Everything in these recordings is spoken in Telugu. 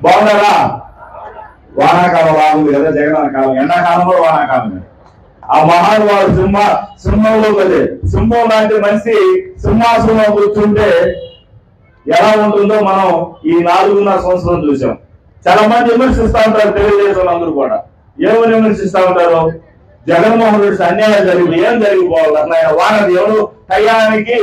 బాగున్నారా? వానాకాలం బాగుంది కదా, జగన్ కాలం, ఎండాకాలంలో వానాకాలమే. ఆ మహానుభావుడు సింహంలో కదే సింహం లాంటి మనిషి సింహాసనంలో కూర్చుంటే ఎలా ఉంటుందో మనం ఈ 4.5 సంవత్సరం చూసాం. చాలా మంది విమర్శిస్తా ఉంటారు, తెలుగుదేశం అందరూ కూడా. ఏమని విమర్శిస్తా ఉంటారు? జగన్మోహన్ రెడ్డి అన్యాయం జరిగింది, ఏం జరిగిపోవాలి అట్లా ఆయన వానదేవుడు టయానికి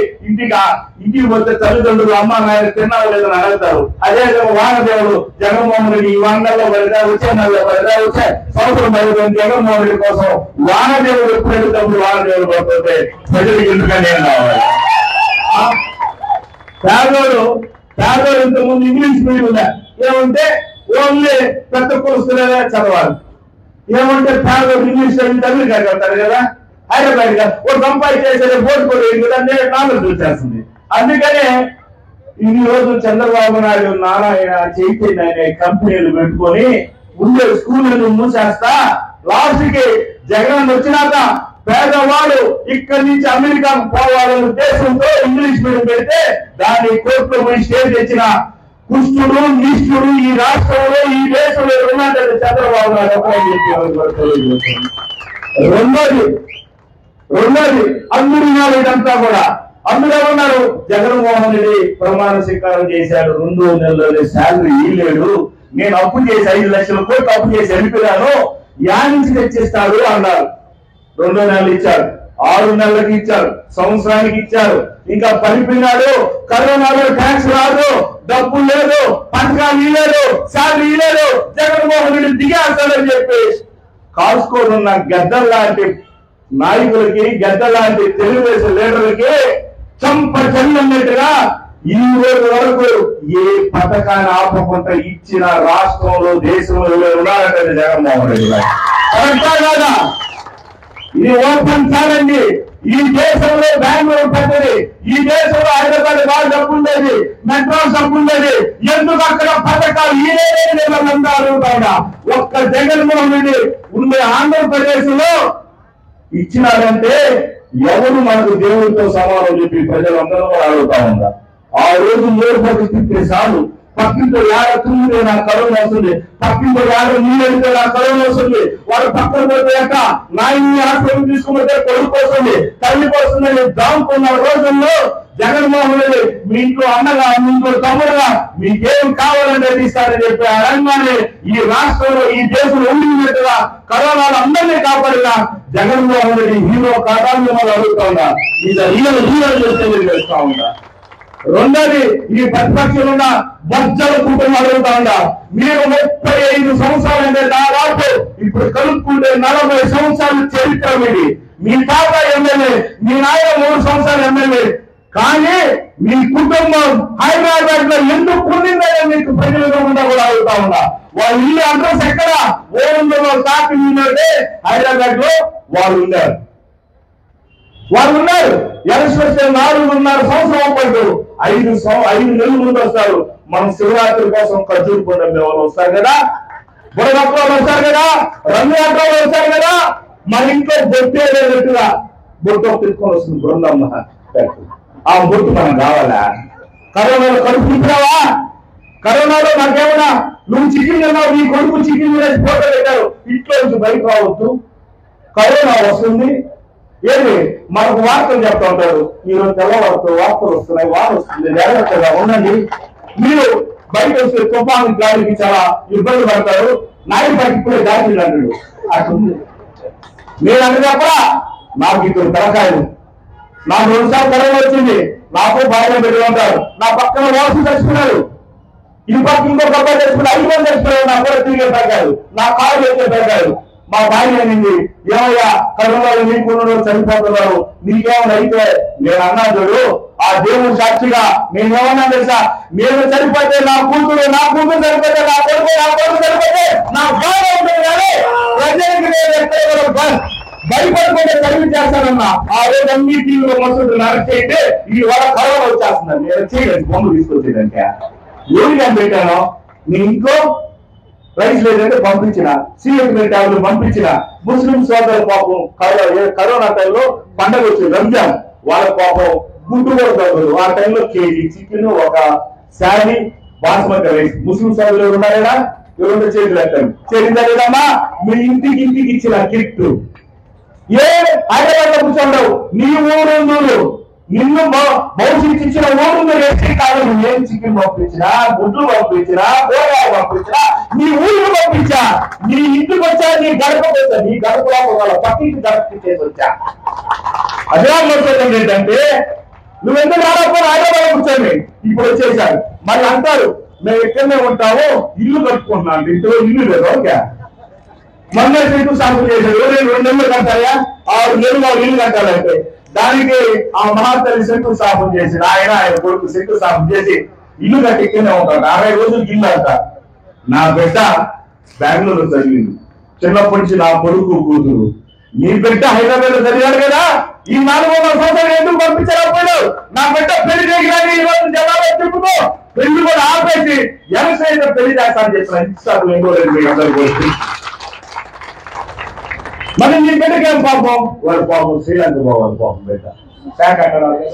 ఇంటికి పోతే తల్లిదండ్రులు అమ్మ నాయన తిన్నావు లేదని అడుగుతారు. అదే వానదేవుడు జగన్మోహన్ రెడ్డి ఈ 1 నెలలో పడిదా, వచ్చే నెలలో పడిదా, వచ్చే సంవత్సరం పడితే జగన్మోహన్ రెడ్డి కోసం వానదేవుడు ఎప్పుడు అడుగుతాడు? వానదేవుడు పడిపోతే ప్రజలకు ఎందుకని ఏం కావాలి? పేదోడు ఇంతకుముందు ఇంగ్లీష్ మీడియం ఉందా? ఏమంటే ఓన్లీ పెద్ద కోర్సులే చదవాలి. ఏమంటే పేదోడు ఇంగ్లీష్ అమెరికా వెళ్తారు కదా, హైదరాబాద్ గా ఓ కంపైల్ చేసే బోర్డు కూడా కదా, నాలెడ్జ్ వచ్చేస్తుంది. అందుకనే ఇన్ని రోజులు చంద్రబాబు నాయుడు నారాయణ చైతన్య అనే కంపెనీలు పెట్టుకొని ఉండే స్కూళ్ళను మూసేస్తా, లాస్ట్ కి జగన్ వచ్చినాక పేదవాడు ఇక్కడి నుంచి అమెరికాకు పోవాలనే ఉద్దేశంతో ఇంగ్లీష్ మీడియం పెడితే దాన్ని కోర్టులో పోయి స్టే తెచ్చిన కుష్టుడు నిష్ఠుడు ఈ రాష్ట్రంలో ఈ దేశంలో ఉన్నట్టు చంద్రబాబు నాయుడు. రెండోది అందరూ ఇదంతా కూడా అందులో ఉన్నారు. జగన్మోహన్ రెడ్డి ప్రమాణ స్వీకారం చేశాడు, 2 నెలల్లో శాలరీ ఇవ్వలేడు, నేను అప్పు చేసి 5 లక్షల కోట్లు అప్పు చేసి వెళ్ళిపోయాను, నుంచి తెచ్చిస్తాడు అన్నారు. 2 నెలలు ఇచ్చారు, 6 నెలలకు ఇచ్చారు, సంవత్సరానికి ఇచ్చారు. ఇంకా పనిపోయినాడు. కరోనాలో ట్యాక్స్ రాదు, డబ్బులు లేదు, పథకాలు ఇవ్వలేదు, శాలరీ ఇవ్వలేదు, జగన్మోహన్ రెడ్డి దిగేస్తాడని చెప్పి కాల్చుకోనున్న గద్దర్ లాంటి నాయకులకి, గద్దర్ లాంటి తెలుగుదేశం లీడర్లకి చంప చెల్లన్నట్టుగా ఈ రోజు వరకు ఏ పథకాన్ని ఆపకుండా ఇచ్చిన రాష్ట్రంలో దేశంలో ఉన్నారంటే జగన్మోహన్ రెడ్డి గారు. కరెక్టా కాదా? ఇది ఓపెన్ ఛాలెంజ్. ఈ దేశంలో బెంగళూరు పెద్దది, ఈ దేశంలో హైదరాబాద్ బాగా డబ్బు ఉండేది, మెట్రోస్ డబ్బు ఉండేది, ఎందుకు అక్కడ పథకాలు అడుగుతాడా? ఒక్క జగన్మోహన్ రెడ్డి ఉండే ఆంధ్రప్రదేశ్ లో ఇచ్చినారంటే ఎవరు మనకు దేవుడితో సమానం చెప్పి ప్రజలందరూ కూడా అడుగుతా ఉన్నారు. ఆ రోజు 3 పక్కలు తిప్పితే చాలు, పక్కింటో 59 నాకు కరోనా వస్తుంది, పక్కింటో 52 నాకు కరోనా వస్తుంది, వాడు పక్కన పోయాక నాయన్ని హాస్పిటల్ తీసుకుంటే కొడుకు వస్తుంది, తల్లికి వస్తుందని దాముకున్న రోజుల్లో జగన్మోహన్ రెడ్డి మీ ఇంట్లో అన్నగా, మీ ఇంట్లో తమ్ముడుగా మీకేం కావాలంటే తీస్తారని చెప్పి అడగగానే ఈ రాష్ట్రంలో ఈ దేశంలో ఉండినట్టుగా కరోనాలు అందరినీ కాపాడిన జగన్మోహన్ రెడ్డి హీరో కాదాన్ని మనం అడుగుతా ఉన్నా. ఇది హీరో చేస్తే మీరు తెలుస్తా ఉంటా. రెండోది, ఈ ప్రతిపక్షంలో ఉన్న బొజ్జల కుటుంబం అడుగుతా ఉందా, మీరు 35 సంవత్సరాలు అంటే దాదాపు ఇప్పుడు కలుపుకుంటే 40 సంవత్సరాలు చరిత్ర మీది. మీ తాత ఎమ్మెల్యే, మీ నాయన 3 సంవత్సరాలు ఎమ్మెల్యే, కానీ మీ కుటుంబం హైదరాబాద్ లో ఎందుకు ఉండిందని మీకు ప్రజలుగా ఉందా కూడా అడుగుతా ఉందా. వాళ్ళ ఇల్లు అడ్రస్ ఎక్కడ? ఓరంలో తాకి ఉన్నట్టే హైదరాబాద్ లో వాళ్ళు ఉన్నారు. ఎలక్షన్ వస్తే 4.5 సంవత్సరం పాటు 5 నెలల ముందు వస్తారు. మనం శివరాత్రి కోసం ఖర్జూరు కొండ వాళ్ళు వస్తారు కదా, బుడగప్పలు వస్తారు కదా, రంగులు వస్తారు కదా, మన ఇంట్లో బొట్టే లేనట్టుగా బొట్టు పెట్టుకొని వస్తుంది బృందమ్మ. ఆ బొట్టు మనం కావాలా? కరోనాలో కడుపు తిప్పినావా? కరోనాలో నాకేమన్నా నువ్వు చికెన్ తిన్నావు, నీ కొడుకు చికెన్ తినేసి ఫోటో పెట్టారు, ఇంట్లో నుంచి బయట రావద్దు, కరోనా వస్తుంది. ఏమి మనకు వార్తలు చెప్తా ఉంటారు, ఈరోజు తెల్లవారుతో వార్తలు వస్తున్నాయి, వారు వస్తుంది, జాగ్రత్తగా ఉండండి. మీరు బయట వస్తే తుఫాను గాలికి చాలా ఇబ్బంది పడతారు, నాయకుడికి ఇప్పుడే దాచి అన్నాడు. అట్లుంది. నేను అన్న చెప్పరా, నాకు ఇప్పుడు తలకాయలు, నాకు 2 సార్లు కరోనా వచ్చింది, నాకు బాగా పెట్టి ఉంటారు, నా పక్కన వాసు చచ్చిపోయినారు, ఈ పక్క ఇంకో గొప్ప చచ్చిపోయిన 5 మంది చచ్చిపోయారు, నా కూడా తిరిగే తగ్గారు, నా కాళ్ళు అయితే తగ్గారు. మా భార్య అనింది, ఏమయ్యా కరోనాలు నీకున్న చనిపోతున్నారు, నీకేమన్నా అయితే నేను అన్నా చూడు, ఆ దేవుడు సాక్షిగా నేనేమన్నా తెలుసా, నేను చనిపోతే నా కూతురు చనిపోతే నా కొడుకు చనిపోతే నా భార్య ఉంటుంది కానీ ప్రజలకి నేను ఎక్కడ భయపడుకుంటే చదివి చేస్తానన్నా. ఆ రోజు అన్ని టీవీలో మనుషులు నరచేయంటే ఈ వాళ్ళ కరోనా వచ్చేస్తున్నారు, నేను చేయలేదు బొమ్మలు తీసుకొచ్చేదంటే ఎవరికి అని పెట్టాను. నీ ఇంట్లో రైస్ లేదంటే పంపించిన, సీఎం ట్యాబ్లు పంపించిన, ముస్లిం సోదరుల పాపం కరోనా టైంలో పండగ వచ్చింది రంజాన్, వాళ్ళ పాపం గుడ్డు కూడా తగ్గదు. ఆ టైంలో కేజీ చికెన్, ఒక శారీ, బాస్మతి రైస్. ముస్లిం సోదరులు ఎవరు ఉన్నారా? ఎవరుంటే చేతులు ఎత్తారు. చేరిందమ్మా మీ ఇంటికి ఇచ్చిన కిట్ ఏ హైదరాబాద్ లో కూర్చోండవు. నీ ఊరు నిన్ను భవిష్యత్తు ఇచ్చిన ఊరు ఎస్టీ కాదు. ఏం చికెన్ పంపించినా, గుడ్లు పంపించినా, కూరగాయలు పంపించినా, నీ ఊరు పంపించా. నీ ఇంటికి వచ్చా, నీ గడపకు వచ్చా. నీ గడపలో పక్కింటి గడపకి చేసి వచ్చా. అదే మొత్తం ఏంటంటే నువ్వు ఎందుకు రాకపోతే హైదరాబాద్ కూర్చోండి. ఇప్పుడు వచ్చేసారు. మరి అంటారు మేము ఎక్కడనే ఉంటాము, ఇల్లు కట్టుకుంటున్నాం. ఇంట్లో ఇల్లు లేదు. ఓకే, మొన్న శంకుస్థాపన చేశారు. 2 నెలలు కట్టాయా? 6 నెలలు ఇల్లు కట్టాలంటే దానికి ఆ మహాతల్లి శంకుస్థాపన చేసి ఆయన కొడుకు శంకుస్థాపన చేసి ఇల్లు కట్టి ఇక్కడనే ఉంటాడు. 60 రోజులకి ఇల్లు అంట. నా బిడ్డ బెంగళూరు చదివింది. చిన్నప్పటి నుంచి నా కొడుకు కూతురు. నీ బిడ్డ హైదరాబాద్ లో చదివాడు కదా, ఈ 400 సంవత్సరాలు ఎందుకు పంపించలేకపోయాడు? నా బిడ్డ పెళ్లి చేయడానికి ఈరోజు జనాలు చెప్పుకో పెళ్లి కూడా ఆపేసి వ్యవసాయంలో పెళ్లి చేస్తానని చెప్పిన ఇస్తాను. మీ అందరూ మరి నీ బిడ్డకి ఏం పాపం? వాడు పాపం శ్రీలంక పోవాలి. పాపం బిడ్డ ప్యాక్ అట్టాలి,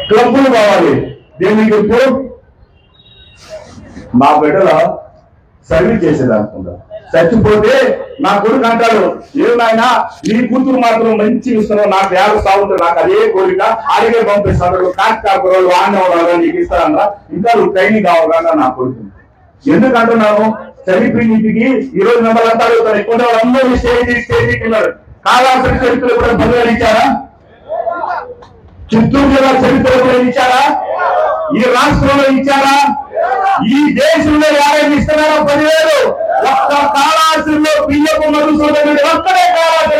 క్లబ్బులు కావాలి. దేనికి ఇప్పుడు మా బిడ్డలో సర్వీస్ చేసేది అనుకుంటా. చచ్చిపోతే నా కొడుకు అంటాడు, ఏమైనా నీ కూతురు మాత్రం మంచి ఇస్తున్నావు, నాకు 50 సాగుతుంది, నాకు అదే కోరిక, అడిగే పంపిస్తాడు. కాకపోతే వాడిన నీకు ఇస్తానన్నా, ఇంకా నువ్వు ట్రైనింగ్ కావాలన్నా నా కొడుకు. ఎందుకంటున్నాను, చనిపోయినటికి ఈ రోజు మిమ్మల్ని అంతా అడుగుతారు. ఎక్కువ వాళ్ళందరూ స్టేజీకి ఉన్నారు. కాళాస్త్రి చరిత్రలు కూడా బదిలించారా? చిత్తూరు జిల్లా చరిత్రలు కూడా ఇచ్చారా? ఈ రాష్ట్రంలో ఇచ్చారా? ఈ దేశంలో 50 ఇస్తున్నారా? 10,000. ఒక్క కాళాస్త్రిలో పియ్యపు మధుసూదనుడు ఒక్కడే కాళాస్త్రి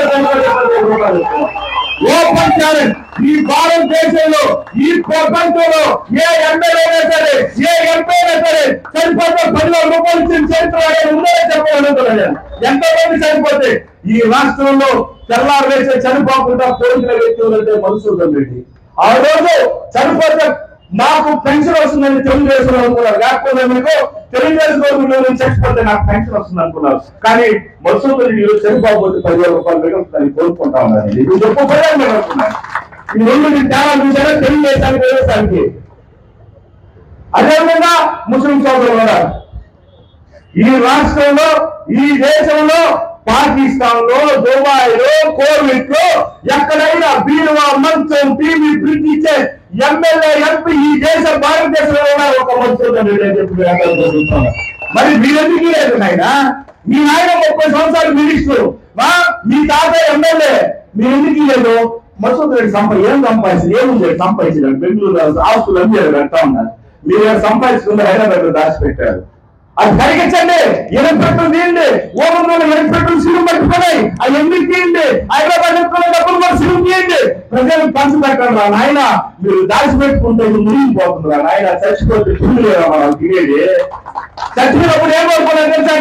ఓపెన్ ఛాలెంజ్. ఈ భారతదేశంలో, ఈ ప్రపంచంలో ఏ ఎమ్మెల్యే అయినా సరే, ఏ ఎంపీ అయినా సరే చనిపోతే 10,000 రూపాయలు ఇచ్చిన చరిత్ర ఉందని చెప్పగలుగుతున్నాను. ఎంతో మంది చనిపోతే ఈ రాష్ట్రంలో తెల్లారు వేసే చనిపోకుండా పోయిన వ్యక్తులు అంటే మధుసూదన్ రెడ్డి. ఆ రోజు చనిపోతే నాకు పెన్షన్ వస్తుందని తెలుగుదేశం అనుకున్నారు. లేకపోతే మీకు తెలుగుదేశం గవర్నమెంట్ చచ్చిపోతే నాకు పెన్షన్ వస్తుంది అనుకున్నారు. కానీ మధుసూదన్ రెడ్డి చనిపోతే 10,000 రూపాయలు మిగులుతుందని కోరుకుంటా ఉన్నాను. ఇది చెప్పబోయాను నేను అనుకున్నాను. ఈ 2 తేడా చూసారా? తెలుగుదేశానికి వ్యవసాయానికి. అదేవిధంగా ముస్లిం సోదరులు ఉన్నారు. ఈ రాష్ట్రంలో, ఈ దేశంలో, పాకిస్తాన్ లో, దుబాయ్ లో, కోవిడ్ లో ఎక్కడైనా బీరువా, మంచం, టీవీ, ఫ్రిడ్జ్ ఇచ్చే ఎమ్మెల్యే, ఎంపీ ఈ భారతదేశంలో ఒక మధుసూదన్ రెడ్డి అని చెప్పి. మరి మీరెందుకు లేదు నాయన? మీ నాయన 30 సంవత్సరాలు మినిస్టర్, మీ తాత ఎమ్మెల్యే, మీరు ఎందుకు లేదు? మధుసూదన్ రెడ్డి ఏం సంపాదించి ఏముంది? సంపాదించారు బెంగళూరు ఆస్తులు అన్ని పెడతా ఉన్నారు. మీరు సంపాదించుకున్న హైదరాబాద్ లో దాచిపెట్టారు. అది కరిగించండి. 8 పెట్టులు తీయండి. ఓపెన్ 8 పెట్టులు సిలువు పట్టుకున్నాయి. అవి ఎందుకు తీయండి? హైదరాబాద్ ఎత్తుకునే డబ్బులు మరి సిలువు తీయండి. ప్రజలకు పంచి పెట్టండి రా నాయన. మీరు దాచిపెట్టుకుంటే మునిగిపోతుంది రా నాయన. చచ్చిపోతే పుల్లు లేదా మనం తినేది? చచ్చిపోయినప్పుడు ఏం కోరుకున్నాను తెలుసా?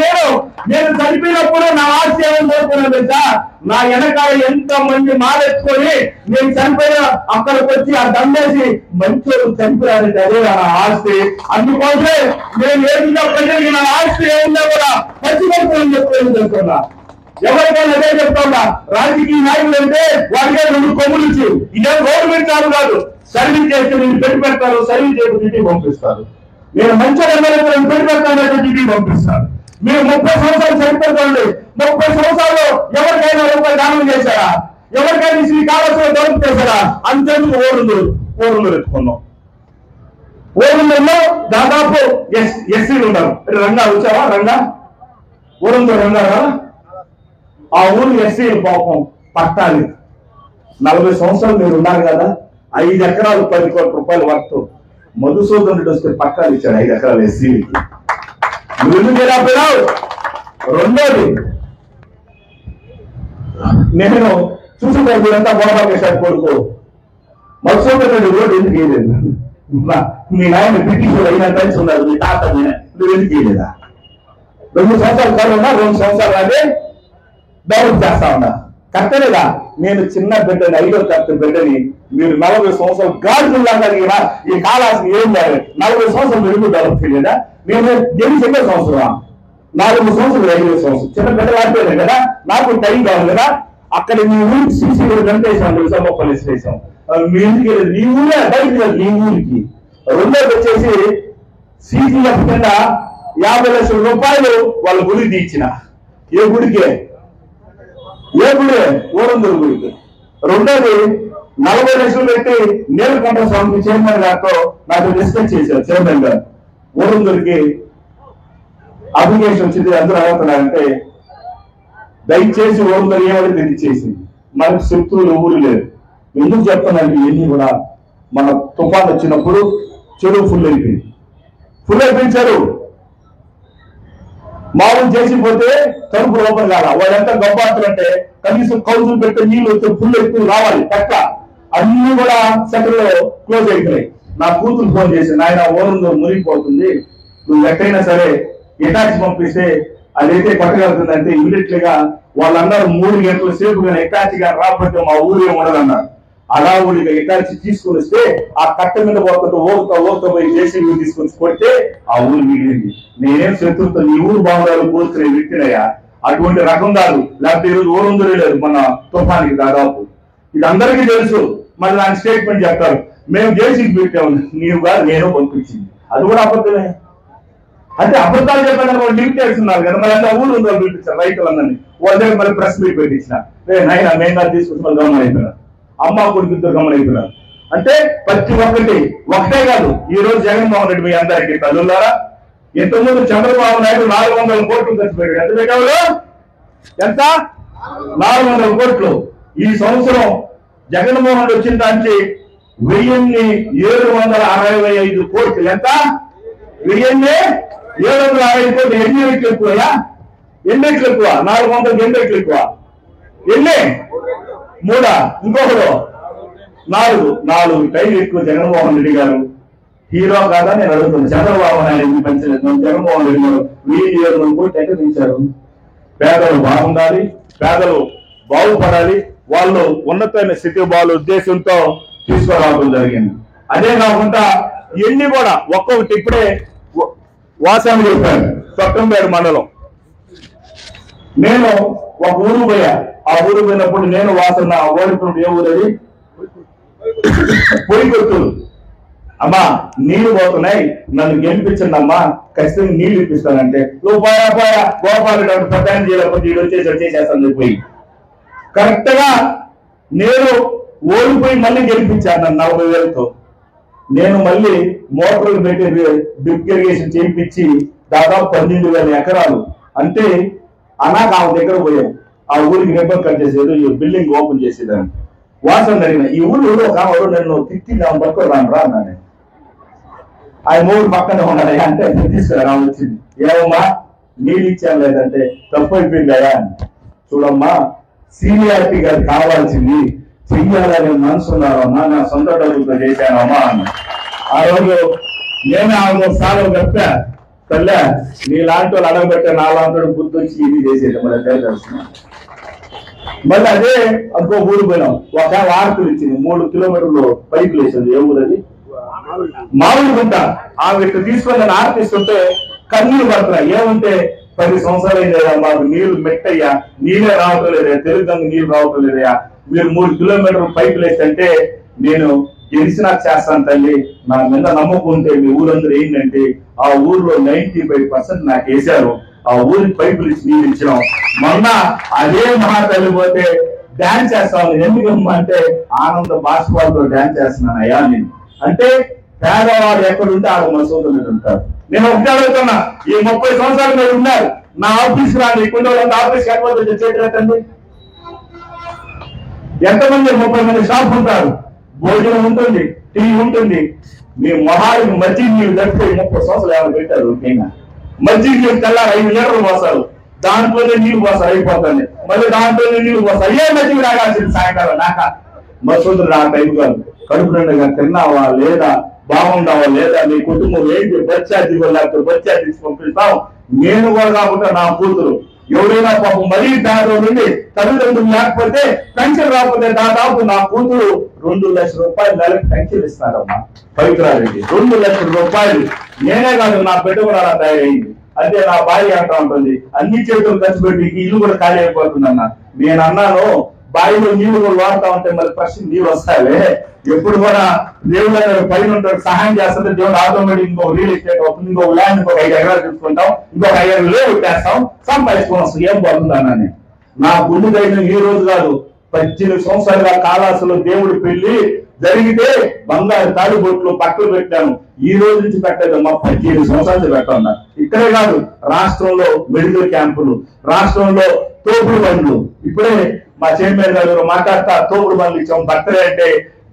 నేను చనిపోయినప్పుడు నా ఆస్తి ఏమని కోరుకున్నాను తెలుసా? నా వెనకాల ఎంత మంది మాలెత్తుకొని నేను చనిపోయిన అక్కడికి వచ్చి ఆ దండేసి మంచి చనిపోయారంటే అదే నా ఆస్తి. అందుకోసమే నేను ఏదైనా ప్రజలకి నా ఆస్తి ఏమున్నా కూడా చచ్చిపోతుందని చెప్పేది తెలుసుకున్నా. ఎవరికైనా అదే చెప్తున్నా. రాజకీయ నాయకులు అంటే వాడికే 2 కొమ్ములు ఇచ్చి ఇదేం గవర్నమెంట్ కాదు. సర్వీస్ చేస్తే నేను పెట్టి పెడతారు, సర్వీస్ చేసి ఇంటికి పంపిస్తారు. నేను మంచిగా ఎమ్మెల్యే పెట్టి పెడతానంటే ఇంటికి పంపిస్తారు. మీరు 30 సంవత్సరాలు చనిపోతుంది. 30 సంవత్సరాలు ఎవరికైనా రూపాయలు దానం చేశారా? ఎవరికైనా శ్రీ కాళేశ్వరం డెవలప్ చేశారా? అంతేందుకు ఓరుందరు ఎత్తుకున్నాం. ఓరుందరులో దాదాపు ఎస్సీలు ఉన్నారు. రంగా వచ్చావా? ఓరుందరు రంగారా? ఆ ఊరు ఎస్సీలు పాపం పట్టాలి. 40 సంవత్సరాలు మీరు ఉన్నారు కదా. 5 ఎకరాలు 10 కోట్ల రూపాయలు వర్త్ మధుసూదన్ రెడ్డి వస్తే పట్టాలు ఇచ్చాడు 5 ఎకరాలు ఎస్సీలకి. నువ్వు ఎందుకు లేకపోయినావు? రెండోది, నేను చూసుకుంటాను మీరంతా గోపాలకృష్ణ కొడుకు మధుసూదన్ రెడ్డి రోడ్డు ఎందుకు వేయలేదు? మీ నాయన బ్రిటిష్ అయినా కలిసి ఉన్నారు. మీ తాత నువ్వు ఎందుకు వేయలేదా? 2 సంవత్సరాలు కావాలన్నా 2 సంవత్సరాలు అదే డెవలప్ చేస్తా ఉన్నా. కట్టలేదా? నేను చిన్న బిడ్డని, 5వ తరగతి బిడ్డని మీరు 40 సంవత్సరాలు గాడులాగా ఈ కాలానికి ఏం లేదు. 40 సంవత్సరాలు మీరు డెవలప్ చేయలేదా? నేను గెలిచి 2వ సంవత్సరం, 4 సంవత్సరాలు 5వ సంవత్సరం చిన్న బిడ్డ ఆడిపోయాను కదా. నాకు టైం కావాలి కదా. అక్కడ మీ ఊరికి సీసీ గంట వేసాం, 30 వేసాం. మీ ఇంటికి నీ ఊరే బయట నీ ఊరికి రెండోది వచ్చేసి CGF కింద 50 లక్షల రూపాయలు వాళ్ళ గుడికి తీర్చిన. ఏ గుడికి? ఊరందూరు గుడికి. రెండోది 40 లక్షలు పెట్టి నీలకంఠ స్వామి చైర్మన్ గారితో నాకు డిస్కస్ చేశారు. చైర్మన్ గారు ఊరందూరికి అప్లికేషన్ వచ్చింది, అందరూ అవుతున్నారంటే దయచేసి ఊరందరూ ఏమైనా ఇచ్చేసింది. మనకు శత్రువులు ఊరు లేదు. ఎందుకు చెప్తానంటే ఇవన్నీ కూడా మన తుఫాన్ వచ్చినప్పుడు చెరువు ఫుల్ అయిపోయించారు. మామూలు చేసిపోతే తలుపు లోపల కాల వాళ్ళంతా గొప్పలు అంటే కనీసం కౌజులు పెట్టే నీళ్ళు వచ్చే ఫుల్ ఎక్కువ రావాలి పక్క. అన్ని కూడా సెకండ్ లో క్లోజ్ అయిపోయినాయి. నా కూతురు ఫోన్ చేసి, నాయన ఓరంలో మునిగిపోతుంది, నువ్వు ఎక్కడైనా సరే ఎటాచ్ పంపిస్తే అదైతే కొట్టగలుగుతుందంటే ఇమీడియట్ గా వాళ్ళందరూ 3 గంటల సేపు కానీ ఎటాచ్ గా రాకపోతే మా ఊరే ఉండదన్నారు. అలా ఊరిగా ఎటాచి తీసుకుని వస్తే ఆ కట్ట మీద ఓటుతో పోయి జేసీబీ తీసుకొని కొడితే ఆ ఊరు మిగిలింది. నేనేం శత్రుతో నీ ఊరు బాగుండాలి కోరుకునే వ్యక్తినయ్యా, అటువంటి రకం కాదు. లేకపోతే ఈరోజు ఊరందరూ లేదు మన తుఫానికి దాదాపు. ఇది అందరికీ తెలుసు. మళ్ళీ దాని స్టేట్మెంట్ చెప్తారు, మేము జేసీబీ పెట్టాము, నీవు కాదు నేను పంపించింది. అది కూడా అబద్ధమే. అంటే అబద్ధాలు చెప్పాలని వాళ్ళు లిమిటేషన్ ఉన్నారు కదా, మరి అంతా ఊరు ఉందో పిలిపించారు రైతులందరినీ. వాళ్ళ దగ్గర మరి ప్రెస్ మీట్ పెట్టించిన, నైనా మేము కాదు తీసుకొచ్చి మళ్ళీ గమనం అయిపోయినారు. అమ్మ కొడుకు ఇద్దరు గమనం అయిపోయినారు. అంటే ప్రతి ఒకటే కాదు. ఈ రోజు జగన్మోహన్ రెడ్డి మీ అందరికీ తల్లులారా, ఇంతకుముందు చంద్రబాబు నాయుడు 400 కోట్లు ఖర్చు పెట్టాడు. ఎంత పెట్టాడు? ఎంత? 400 కోట్లు. ఈ సంవత్సరం జగన్మోహన్ రెడ్డి వచ్చిన దానికి 1765 కోట్లు. ఎంత? 1765 కోట్లు. ఎన్ని రెట్లు ఎక్కువయా? ఎన్ని రెట్లు ఎక్కువ? 400 ఎన్ని రెట్లు ఎక్కువ? ఎన్ని? 3. ఇంకొకరు 4 టైర్లు ఎక్కువ. జగన్మోహన్ రెడ్డి గారు హీరో కాదా నేను అడుగుతున్నాను. చంద్రబాబు నాయుడు పెంచలేదు, జగన్మోహన్ రెడ్డి గారు 1000 కోట్లు ఎక్కడ పెంచారు? పేదలు బాగుండాలి, పేదలు బాగుపడాలి, వాళ్ళు ఉన్నతమైన స్థితి వాళ్ళ ఉద్దేశంతో తీసుకురావడం జరిగింది. అదే కాకుండా ఇవన్నీ కూడా ఒక్కొక్కటి ఇప్పుడే వాసాన్ని చెప్పాను. తొట్టంపేట మండలం నేను ఒక ఊరు పోయా. ఆ ఊరు పోయినప్పుడు నేను వాసన ఓడిపోయినప్పుడు ఏ ఊరది? పొయ్యికొత్తూరు. అమ్మా నీళ్లు పోతున్నాయి, నన్ను గెలిపించండి అమ్మా, ఖచ్చితంగా నీళ్లు ఇప్పిస్తానంటే నువ్వు పోయా గోపాల్ రెడ్డి ప్రధాని చేయలేకపోతే వీడు వచ్చేసేస్తాను పోయి. కరెక్ట్ గా నేను ఓడిపోయి మళ్ళీ గెలిపించాను నన్ను 40,000తో. నేను మళ్ళీ మోటార్లు పెట్టి డ్రిప్ ఇరిగేషన్ చేయించి దాదాపు 12,000 ఎకరాలు. అంటే అనాక ఆమె దగ్గర పోయాం. ఆ ఊరికి రిబ్బన్ కట్ చేసేది, ఈ బిల్డింగ్ ఓపెన్ చేసేదాన్ని. వాసన జరిగిన ఈ ఊరు కావాలి నన్ను తిట్టింది, ఆమె పట్టుకొని రాను రా అన్నా. నేను ఆయన మూడు పక్కనే ఉన్నాడు అంటే తీసుకురా వచ్చింది. ఏమమ్మా నీళ్ళు ఇచ్చాను లేదంటే తప్పు అయిపోయిందా అని. చూడమ్మా సీనియారిటీ గారు కావాల్సింది చెయ్యాలనే మనసు ఉన్నారమ్మా, నా సొంత డబ్బులతో చేశానమ్మా అన్న. ఆ రోజు నేను ఆమె సార్లు చెప్తా, తల్లే నీలాంటి వాళ్ళు అడగబెట్టే నాలాంటి బుద్ధి వచ్చి ఇది చేసేది మళ్ళీ తెలుసు. మళ్ళీ అదే అనుకో ఊరు పోయినాం. ఒక వార్తలు ఇచ్చింది 3 కిలోమీటర్లు పైపులు వేసింది. ఏ ఊరు అది? మామూలుగుంట. ఆమె ఇట్లా తీసుకొని నన్ను ఆర్పిస్తుంటే కన్నీళ్ళు పడుతున్నాయి. ఏమంటే 10 సంవత్సరాలు అయిందా మాకు నీళ్లు మెట్టయ్యా, నీళ్ళే రావటం లేదయా, తెలుగు నీళ్ళు రావటం లేదయా, మీరు 3 కిలోమీటర్లు పైపులు వేస్తుంటే నేను గెలిచినా చేస్తాను తల్లి, నా మీద నమ్మకం ఉంటే మీ ఊరందరూ ఏంటంటే ఆ ఊర్లో 95% నాకు వేశారు. ఆ ఊరికి పైపులు ఇచ్చి నీళ్ళు ఇచ్చినాం. మొన్న అదే మహా తల్లి పోతే డాన్స్ చేస్తాను. ఎందుకమ్మా అంటే ఆనంద బాష్పాలతో డాన్స్ చేస్తున్నాను అయ్యా నేను. అంటే పేదవాడు ఎక్కడుంటే ఆడ మసూదులు ఉంటారు. నేను ఒకటి అడుగుతున్నా, ఈ 30 సంవత్సరాలు మీరు ఉన్నారు, నా ఆఫీస్ రాండి, కొన్ని వాళ్ళ ఆఫీస్ చేయట్లేదండి. ఎంతమంది? 30 మంది స్టాఫ్ ఉంటారు, భోజనం ఉంటుంది, టీ ఉంటుంది. మీ మొహానికి మజ్జిగ నీళ్ళు తప్పితే 30 సంవత్సరాలు ఏమైనా పెట్టారు? ముఖ్యంగా మజ్జిగ నీళ్ళు తెల్లారు 5 లీటర్లు పోస్తారు, దాంట్లోనే నీళ్ళు పోస్తారు అయిపోతుంది, మళ్ళీ దాంట్లోనే నీళ్ళు పోస్తారు. ఏ మజ్జిగ రాగాల్సింది సాయంకాలం నాక మసూదులు నా టైం కాదు. కడుపు నిండుగా తిన్నావా లేదా, బాగుండావా లేదా, నీ కుటుంబం ఏంటి, బచ్చాది లేకపోతే బచ్చాది తీసి పంపిస్తాం. నేను కూడా కాకుండా నా కూతురు ఎవరైనా పాపం మరీ దారిలో నుండి తల్లిదండ్రులు లేకపోతే పెన్షన్ రాకపోతే దాదాపు నా కూతురు 2 లక్షల రూపాయలు నెలకు పెన్షన్ ఇస్తున్నారమ్మా. పవిత్రారెడ్డి 2 లక్షల రూపాయలు. నేనే కాదు నా బిడ్డ కూడా అలా తయారైంది. అంటే నా భార్య అంటా ఉంటుంది, అన్ని చేతులు ఖర్చు పెట్టి ఇల్లు కూడా ఖాళీ అయిపోతుందన్న. నేను అన్నాను బావిలో నీళ్లు కూడా వాడుతా ఉంటే మరి ఫస్ట్ నీళ్ళు వస్తాయి. ఎప్పుడు కూడా దేవుడు పైన ఉంటాడు, సహాయం చేస్తుంటే దేవుడు ఆటోమేటిక్ ఇంకొక రియల్ ఎస్టేట్ అవుతుంది, ఇంకొక ల్యాండ్ ఇంకొక 5 ఎకరాలు తీసుకుంటాం, ఇంకొక 5 ఎకరాలు పెట్టేస్తాం, సంపాదించుకొని వస్తాం. ఏం బాగుందన్నాను. నా గుండె ధైర్యం ఈ రోజు కాదు, 18 సంవత్సరాలుగా కాళహస్తిలో దేవుడి పెళ్లి జరిగితే బంగారు తాడిబొట్లు పక్కలు పెట్టాను. ఈ రోజు నుంచి పెట్టలేదు, మా 18 సంవత్సరాల నుంచి పెట్టాను. ఇక్కడే కాదు, రాష్ట్రంలో మెడికల్ క్యాంపులు, రాష్ట్రంలో తోపుడు బండ్లు. ఇప్పుడే మా చైర్మన్ గారు మాట్లాడతా తోపుడు బండ్లు ఇచ్చాం. బర్త్డే అంటే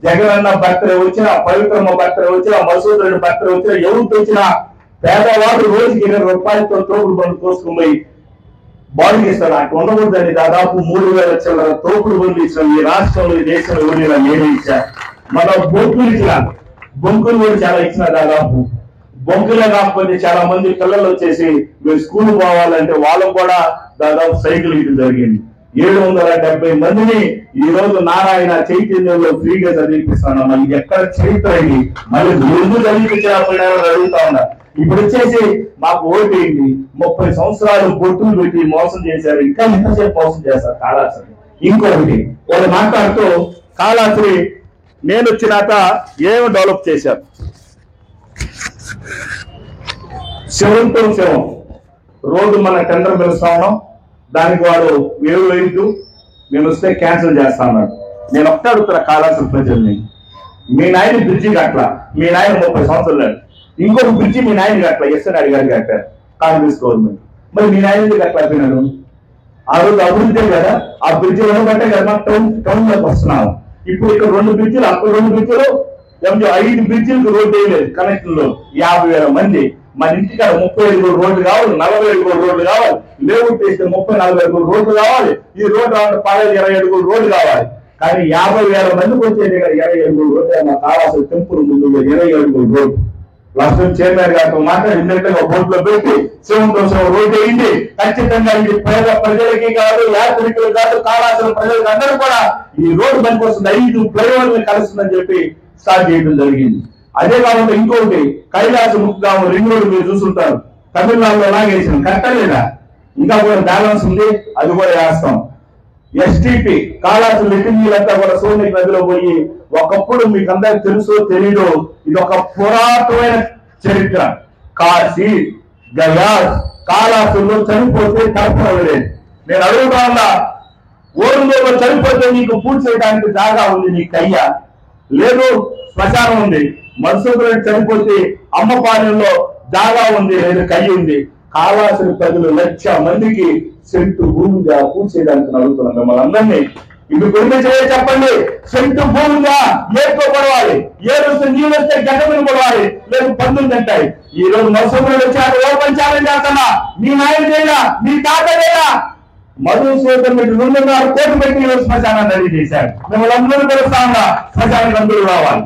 జగనన్న బర్త్డే వచ్చినా, పవిత్రమ్మ బర్త్డే వచ్చినా, మసూద్ రెడ్డి బర్త్డే వచ్చినా, ఎవరికి వచ్చినా పేదవాడు రోజుకి 20 రూపాయలతో తోపుడు బండ్లు తోసుకుని పోయి బాడీకి ఇస్తాడు. అటు ఉండకూడదని దాదాపు 3000 చిల్లర తోపుడు బండ్లు ఇచ్చిన ఈ రాష్ట్రంలో, ఈ దేశంలో ఎవరైనా నేనే ఇచ్చా. మన బొంకులు ఇచ్చిన, బొంకులు కూడా చాలా ఇచ్చిన. దాదాపు బొంకులే కాకపోతే చాలా మంది పిల్లలు వచ్చేసి మీరు స్కూల్ పోవాలంటే వాళ్ళకు కూడా దాదాపు సైకిల్ ఇవ్వడం జరిగింది. 770 మందిని ఈ రోజు నారాయణ చైతన్యంలో ఫ్రీగా చదివిపిస్తాను. మళ్ళీ ఎక్కడ చరిత్ర అయింది, మళ్ళీ ముందు చదివిపించినప్పుడు అడుగుతా ఉన్నా. ఇప్పుడు వచ్చేసి మాకు ఓటేయండి, 30 సంవత్సరాలు బొట్టులు పెట్టి మోసం చేశారు, ఇంకా ఎంతసేపు మోసం చేస్తారు కాళహస్తి. ఇంకొకటి వాళ్ళు మాట్లాడుతూ కాళహస్తి నేను వచ్చినాక ఏమి డెవలప్ చేశారు. శివంతో శివం రోడ్డు మన టెండర్ పిలుస్తా ఉన్నాం, దానికి వాడు వేలు వేయద్దు, నేను వస్తే క్యాన్సిల్ చేస్తా ఉన్నాడు. నేను ఒక్క అడుగుతున్నా కాళహస్తి ప్రజల్ని, మీ నాయన బ్రిడ్జి కట్ల, మీ నాయన 30 సంవత్సరాలు, ఇంకొక బ్రిడ్జి మీ నాయన కట్ల, ఎస్ఎన్ఆర్ గారు కట్టారు కాంగ్రెస్ గవర్నమెంట్. మరి మీ నాయన కట్టలేకపోయినాడు. ఆ రోజు అభివృద్ధి కదా, ఆ బ్రిడ్జి ఉండబట్టే కదా టౌన్ లోకి వస్తున్నాము. ఇప్పుడు ఇక్కడ 2 బ్రిడ్జిలు, అక్కడ 2 బ్రిడ్జిలు, 5 బ్రిడ్జిలకు రోడ్డు వేయలేదు కనెక్షన్ లో. 50,000 మంది మన ఇంటికాడ 35 రోడ్లు కావాలి, 40 రోడ్లు కావాలి, లేఅవుట్ చేస్తే 30-40 రోడ్లు కావాలి, ఈ రోడ్డు 10-20 రోడ్లు కావాలి. కానీ 50,000 మందికి వచ్చేది 27 రోడ్లు. మా కాళహస్తి టెంపుల్ ముందు 27 రోడ్డు. లాస్ట్ టైం చైర్మన్ గారితో మాట్లాడి ఇమ్మీడియట్ గా బోర్డులో పెట్టి శివంతో రోడ్డు అయింది. ఖచ్చితంగా ఇది ప్రజలకి కాదు, యాత్రికులు కాదు, కాళహస్తి ప్రజలకు అందరూ కూడా ఈ రోడ్డు పనికి వస్తుంది, 5 ఫ్లైఓవర్లు కలుస్తుందని చెప్పి స్టార్ట్ చేయడం జరిగింది. అదే కాకుండా ఇంకొకటి కైలాసముఖం రింగ్ రోడ్డు మీరు చూస్తుంటారు, తమిళనాడులో లాగేసాం, కట్టలేదా, ఇంకా కూడా బ్యాలెన్స్ ఉంది, అది కూడా వేస్తాం. ఎస్టీపీ కాళహస్తి లిటిల్ నీళ్ళంతా కూడా సోని నదిలో పోయి, ఒకప్పుడు మీకు అందరికి తెలుసో తెలీదు, ఇది ఒక పురాతనమైన చరిత్ర. కాశీ గయా కాళహస్తిలో చనిపోతే తరపలేదు. నేను అడుగుతా ఉన్నా, ఓరులో చనిపోతే నీకు పూజ చేయడానికి జాగా ఉంది, నీకు అయ్యా లేదు, శ్మశానం ఉంది. మసూద్ రెడ్డి చనిపోతే అమ్మపాలెంలో జాగా ఉంది, లేదు కయ్యి ఉంది. కాళహస్తి ప్రజలు 1,00,000 మందికి సెంటు భూమిగా పూజ చేయడానికి అడుగుతున్నాం మిమ్మల్ని అందరినీ. ఇప్పుడు కొన్ని చెప్పండి, సెంటు భూమిగా ఏడుతో పడవాలి, ఏడు నీళ్ళు వస్తే గడ్డ మీద పడవాలి, లేదు 18 అంటాయి. ఈ రోజు మసూద్ రెడ్డి వచ్చారు, ఓపెన్ ఛాలెంజ్ చేస్తున్నా, మీ నాయన చేయరా, మీ తాత చేయరా, మధుసూదన్ రెడ్డి 2.5 కోట్లు పెట్టి ఈ రోజు శ్మశానాన్ని రెడీ చేశారు. మిమ్మల్ని అందరూ తెలుస్తా ఉన్నా, శ్మశానానికి అందరూ రావాలి.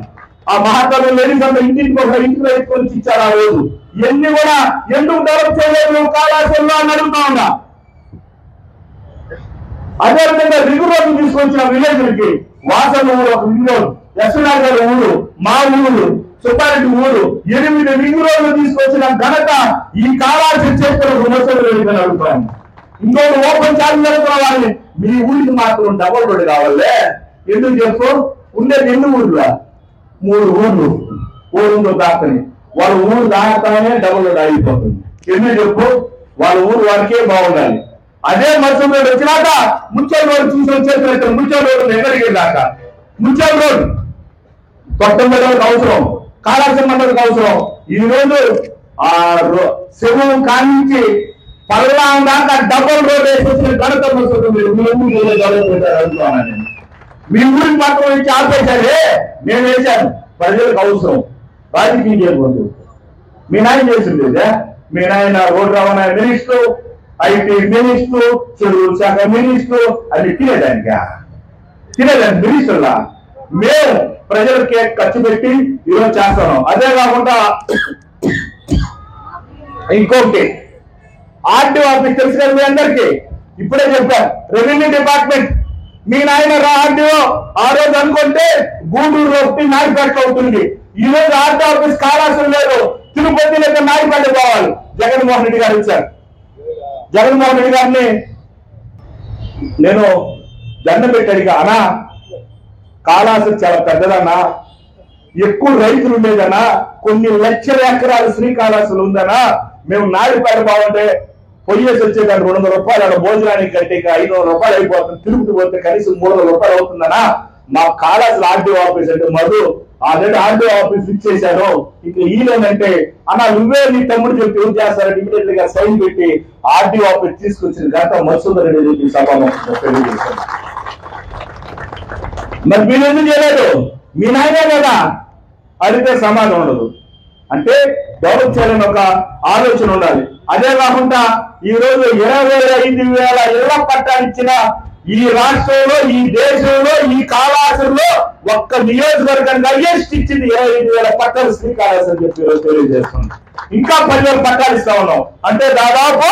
ఆ మహాత్ములు లేడీస్ అంతా ఇంటికి ఎత్తుకొని ఇచ్చారు. ఆ రోజు ఎన్ని కూడా ఎందుకు డెవలప్ చేయలేదు కాళహస్తిలో అని అడుగుతా ఉన్నా. అదేవిధంగా రింగ్ రోడ్డు తీసుకొచ్చిన విలేజ్లకి, వాసన ఊరు ఒక రింగ్ రోడ్డు, ఎస్ఎన్ఆర్ గారి ఊరు, మా ఊరు, సుబ్బారెడ్డి ఊరు, 8 రింగ్ రోడ్లు తీసుకొచ్చిన ఘనత ఈ కాళహస్తి చేస్తున్న విమర్శలు లేదని అడుగుతాను. ఇంకొక ఓపెన్ ఛాలెంజ్ జరుగుతున్న వాళ్ళని, మీ ఊరికి మాత్రం డబల్ రోడ్డు కావాలే, ఎందుకు చెప్పు, ఉండేది 8 ఊర్లా, 3 ఊర్లు, ఊరు దాకని వాళ్ళ ఊరు దాటానే డబల్ రోడ్ అయిపోతుంది. ఎందుకు చెప్పు, వాళ్ళ ఊరు వారికే బాగుండాలి. అదే మసూద్ రోడ్ వచ్చినాక ముత్యాల రోడ్ చూసి వచ్చేసినట్టు ముత్యాల రోడ్ ఎక్కడికి దాకా, ముత్యాల రోడ్ కొత్త మండలికి అవసరం, కాళహస్తి మండలికి అవసరం. ఈ రోజు ఆ శివం కానించి పల్లాం దాకా డబల్ రోడ్ వేసి ఘనత అడుగుతున్నాను. మీ ఊరికి మాత్రం ఇచ్చి ఆపేశారే, నేను వేశాను, ప్రజలకు అవసరం, రాజకీయం చేయకూడదు. మీ నాయన చేసింది, మీ నాయన రోడ్డు రవాణా మినిస్టర్, ఐటీ మినిస్టర్, చెరువుల శాఖ మినిస్టర్, అది తినేదానికా, తినేదానికి మినిస్టర్లా. మేము ప్రజలకి ఖర్చు పెట్టి ఈరోజు చేస్తాను. అదే కాకుండా ఇంకొకటి ఆర్టీఓ ఆఫీస్ తెలుసు కదా మీ అందరికీ, ఇప్పుడే చెప్పారు, రెవెన్యూ డిపార్ట్మెంట్. మీ నాయన ఆర్టీఓ ఆ రోజు అనుకుంటే గూడూరు ఒకటి నాయపేట అవుతుంది. ఈ రోజు ఆర్టీఓ ఆఫీస్ కాళహస్తి లేదు, తిరుపతి లేదా నాయపేట పోవాలి. జగన్మోహన్ రెడ్డి గారు ఇచ్చారు. జగన్మోహన్ రెడ్డి గారిని నేను దండ పెట్టాడు. అనా కాళాసు చాలా పెద్దదన్నా, ఎక్కువ రైతులు ఉండేదనా, కొన్ని లక్షల ఎకరాలు శ్రీకాళహస్తిలో ఉందనా, మేము నాయుడుపేట బాగుంటే పొయ్యేసి వచ్చేదాన్ని 200 రూపాయలు, అలా భోజనానికి కట్టి 500 రూపాయలు అయిపోతుంది, తిరుగుతూ పోతే కనీసం 300 రూపాయలు అవుతుందనా. మా కాళాసులో ఆర్డీఓ ఆఫీస్ అంటే Madhu already RDO office fix చేశాను, ఇక ఈలోనంటే అన్నా నువ్వే నీ తమ్ముడు చెప్పి ఏం చేస్తారంటే ఇమీడియట్ గా సైన్ పెట్టి ఆర్డీఓ ఆఫీస్ తీసుకొచ్చిన గత మసూదర్ రెడ్డి చెప్పి సభాముఖంగా తెలియజేశాను. మరి మీరు ఎందుకు చేయలేదు? మీ నాయనే కదా అడిగితే సమాధానం ఉండదు. అంటే డెవలప్ చేయాలని ఒక ఆలోచన ఉండాలి. అదే కాకుండా ఈ రోజు 25,000 ఇళ్ల పట్టాలు ఇచ్చిన ఈ రాష్ట్రంలో, ఈ దేశంలో, ఈ కాళాసులో ఒక్క నియోజకవర్గంగా హైయెస్ట్ ఇచ్చింది 25,000 పట్టాలు శ్రీకాళహస్తి అని చెప్పి ఈరోజు తెలియజేస్తున్నాం. ఇంకా 10,000 పట్టాలు ఇస్తా ఉన్నాం. అంటే దాదాపు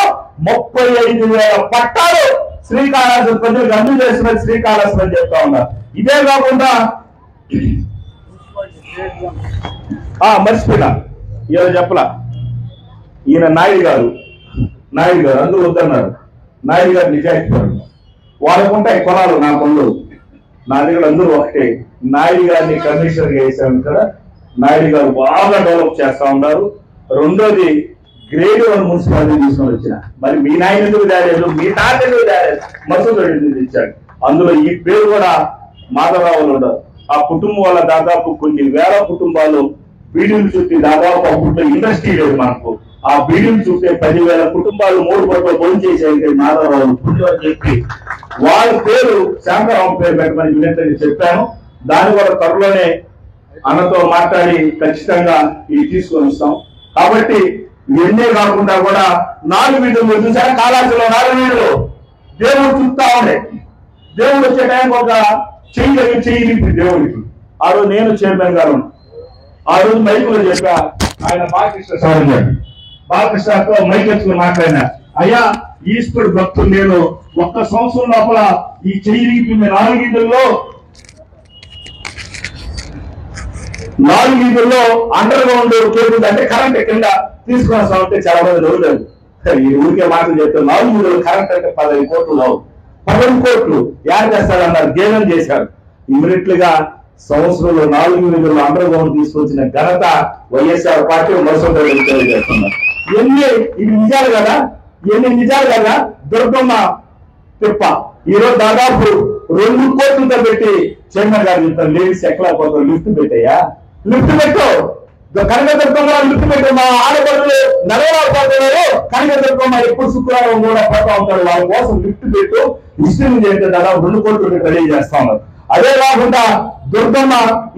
35,000 పట్టాలు శ్రీకాళహస్తి ప్రజలకు అందజేస్తున్నది శ్రీకాళహస్తి అని చెప్తా ఉన్నారు. ఇదే కాకుండా మర్చిపోయినా ఈరోజు చెప్పలా, ఈయన నాయుడు గారు అందరూ వద్దన్నారు. నాయుడు గారు నిజాయితీ పరుడు, వాళ్ళకుంటాయి కొనాలు, నా పనులు, నా దగ్గర అందరూ ఒకటే. నాయుడు గారిని కమిషనర్ గా వేసాము కదా, నాయుడు గారు బాగా డెవలప్ చేస్తా ఉన్నారు. రెండోది గ్రేడ్ 1 మున్సిపాలిటీ తీసుకొని వచ్చిన, మరి మీ నాయన ఎందుకు దారేదు, మీ తాత ఎందుకు దారేదు, మసూద్ రెడ్డి ఇచ్చాడు. అందులో ఈ పేరు కూడా మాధవరావులు ఉండరు. ఆ కుటుంబం వల్ల దాదాపు కొన్ని వేల కుటుంబాలు బీడీలు చుట్టి, దాదాపు అప్పుడు ఇండస్ట్రీ లేదు మనకు, ఆ బీడీలు చుట్టే 10,000 కుటుంబాలు 3 పూటలు భోజనం చేసేది మాధవరావు పుట్టు అని చెప్పి వాళ్ళ పేరు శాంతారావు పేరు పెట్టమని వినతి చెప్పాను. దాన్ని కూడా త్వరలోనే అన్నతో మాట్లాడి ఖచ్చితంగా ఇది తీసుకొని వస్తాం. కాబట్టి ఇవన్నీ కాకుండా కూడా 4 వీధులు చూసారా, కాళాసులో 4 వీధులు దేవుడు చూస్తా ఉండే, దేవుడు వచ్చే టైంకి ఒక చెయ్యి దేవుడికి. ఆ రోజు నేను చైర్మన్ గారు, ఆ రోజు మైకులో చెప్పా, ఆయన బాలకృష్ణతో మైక్ ఎత్తుకుని మాట్లాడినా, అయ్యా ఈశ్వరుడు భక్తులు నేను, ఒక్క సంవత్సరం లోపల ఈ చెయ్యి 4 వీధుల్లో అండర్ గ్రౌండ్ కేబుల్ అంటే కరెంట్ కింద తీసుకుని వస్తా ఉంటే చాలా మంది రోజులేదు. ఈ ఊరికే మాటలు చెప్తే 4 వీధులు కరెంట్ అంటే 15 కోట్లు రావు, 11 కోట్లు యాడ్ చేస్తారన్నారు, గేలం చేశారు. ఇమీడియట్ గా సంవత్సరంలో 4 వీధుల్లో అండర్ గ్రౌండ్ తీసుకొచ్చిన ఘనత వైఎస్ఆర్ పార్టీ మసూద్ రెడ్డి తెలియజేస్తున్నారు. ఇది నిజాలు కదా, ఇవన్నీ నిజాలు కదా. దుర్గమ్మ తిప్ప ఈరోజు దాదాపు 2 కోట్లతో పెట్టి చైర్మన్ గారు చెప్తారు, లేడీస్ ఎక్కడ పోతారు, లిఫ్ట్ పెట్టాయా, లిఫ్ట్ పెట్టు, కనక దుర్గమ్మ లిఫ్ట్ పెట్టు. మా ఆడపడులు నెలవారు పోతున్నారు, కనక దుర్గమ్మ ఎప్పుడు శుక్రవారం కూడా పోతా ఉంటారు, వాళ్ళ కోసం లిఫ్ట్ పెట్టు, ఇష్టం చేస్తే దాదాపు 2 కోట్లు రెడీ చేస్తా ఉన్నారు. అదే కాకుండా దుర్గమ్మ